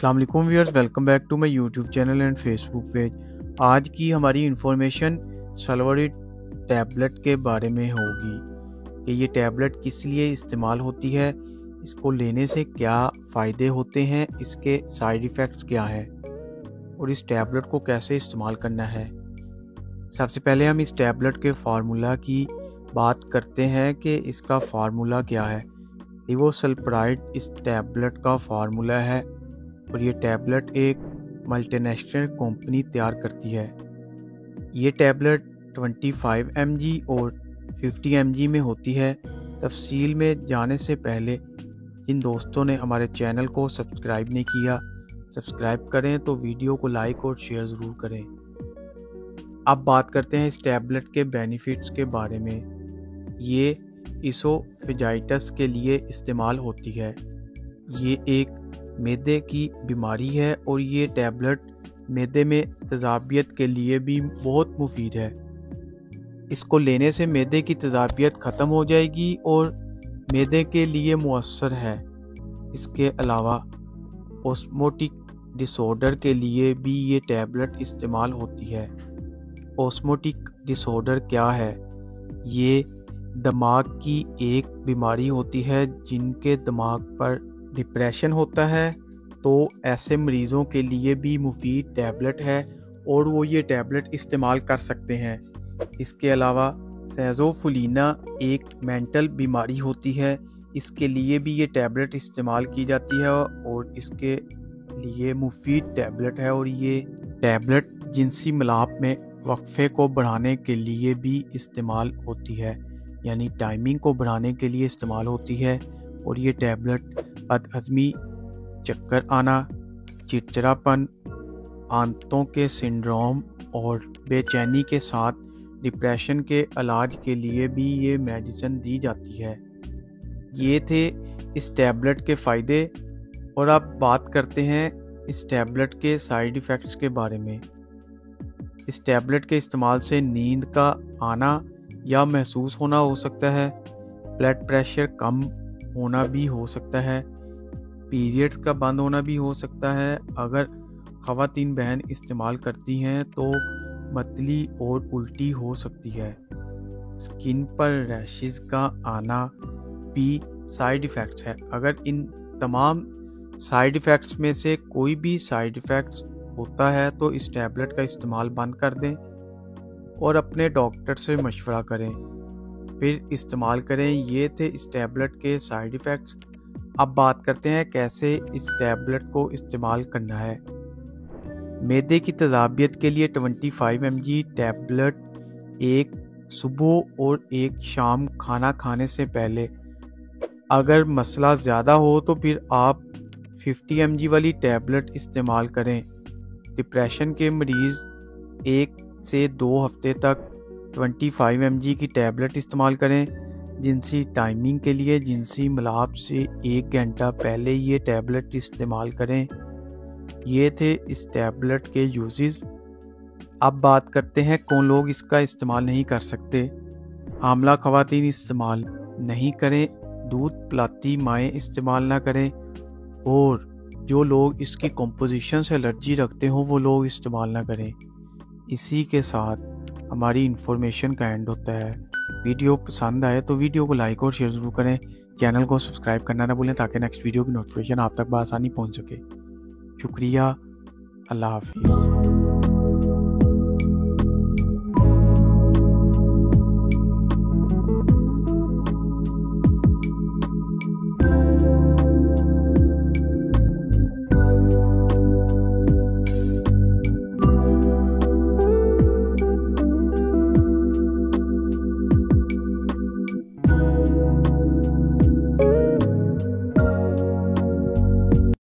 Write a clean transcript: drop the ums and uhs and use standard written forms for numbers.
अस्सलाम वालेकुम viewers, welcome back to my YouTube channel and Facebook page. आज की हमारी इंफॉर्मेशन सल्फोनिल टैबलेट के बारे में होगी कि ये टैबलेट किस लिए इस्तेमाल होती है, इसको लेने से क्या फ़ायदे होते हैं, इसके साइड इफ़ेक्ट्स क्या हैं और इस टैबलेट को कैसे इस्तेमाल करना है। सबसे पहले हम इस टैबलेट के फार्मूला की बात करते हैं कि इसका फार्मूला क्या है। लिवोसल्प्राइड इस टैबलेट का फार्मूला है और ये टैबलेट एक मल्टीनेशनल कंपनी तैयार करती है। ये टैबलेट 25 mg और 50 mg में होती है। तफसील में जाने से पहले जिन दोस्तों ने हमारे चैनल को सब्सक्राइब नहीं किया, सब्सक्राइब करें तो वीडियो को लाइक और शेयर ज़रूर करें। अब बात करते हैं इस टैबलेट के बेनिफिट्स के बारे में। ये इसोफेजाइटिस के लिए इस्तेमाल होती है। ये एक मैदे की बीमारी है और ये टैबलेट मैदे में तेज़ाबियत के लिए भी बहुत मुफीद है। इसको लेने से मैदे की तेज़ाबियत ख़त्म हो जाएगी और मैदे के लिए मुअस्सर है। इसके अलावा ऑस्मोटिक डिसऑर्डर के लिए भी ये टैबलेट इस्तेमाल होती है। ऑस्मोटिक डिसऑर्डर क्या है? ये दिमाग की एक बीमारी होती है जिनके दिमाग पर डिप्रेशन होता है, तो ऐसे मरीज़ों के लिए भी मुफीद टैबलेट है और वो ये टैबलेट इस्तेमाल कर सकते हैं। इसके अलावा सेजोफुलिना एक मेंटल बीमारी होती है, इसके लिए भी ये टैबलेट इस्तेमाल की जाती है और इसके लिए मुफीद टैबलेट है। और ये टैबलेट जिनसी मिलाप में वक्फे को बढ़ाने के लिए भी इस्तेमाल होती है, यानी टाइमिंग को बढ़ाने के लिए इस्तेमाल होती है। और ये टैबलेट बदहज़मी, चक्कर आना, चिड़चिड़ापन, आंतों के सिंड्रोम और बेचैनी के साथ डिप्रेशन के इलाज के लिए भी ये मेडिसिन दी जाती है। ये थे इस टैबलेट के फ़ायदे। और अब बात करते हैं इस टैबलेट के साइड इफ़ेक्ट्स के बारे में। इस टैबलेट के इस्तेमाल से नींद का आना या महसूस होना हो सकता है, ब्लड प्रेशर कम होना भी हो सकता है, पीरियड्स का बंद होना भी हो सकता है। अगर ख़वातीन बहन इस्तेमाल करती हैं तो मतली और उल्टी हो सकती है। स्किन पर रैशेस का आना भी साइड इफ़ेक्ट्स है। अगर इन तमाम साइड इफ़ेक्ट्स में से कोई भी साइड इफ़ेक्ट्स होता है तो इस टैबलेट का इस्तेमाल बंद कर दें और अपने डॉक्टर से मशवरा करें, फिर इस्तेमाल करें। ये थे इस टैबलेट के साइड इफ़ेक्ट्स। अब बात करते हैं कैसे इस टैबलेट को इस्तेमाल करना है। मैदे की तेज़ाबियत के लिए 25 mg टैबलेट एक सुबह और एक शाम खाना खाने से पहले। अगर मसला ज़्यादा हो तो फिर आप 50 mg वाली टैबलेट इस्तेमाल करें। डिप्रेशन के मरीज़ 1 से 2 हफ्ते तक 25 mg की टैबलेट इस्तेमाल करें। जिनसी टाइमिंग के लिए जिनसी मिलाप से 1 घंटा पहले ये टैबलेट इस्तेमाल करें। ये थे इस टैबलेट के यूजेस। अब बात करते हैं कौन लोग इसका इस्तेमाल नहीं कर सकते। हामला ख़वातीन इस्तेमाल नहीं करें, दूध पिलाती माएँ इस्तेमाल ना करें और जो लोग इसकी कंपोजिशन से एलर्जी रखते हो वो लोग इस्तेमाल ना करें। इसी के साथ हमारी इंफॉर्मेशन का एंड होता है। वीडियो पसंद आए तो वीडियो को लाइक और शेयर ज़रूर करें। चैनल को सब्सक्राइब करना ना भूलें ताकि नेक्स्ट वीडियो की नोटिफिकेशन आप तक बआसानी पहुंच सके। शुक्रिया। अल्लाह हाफिज़।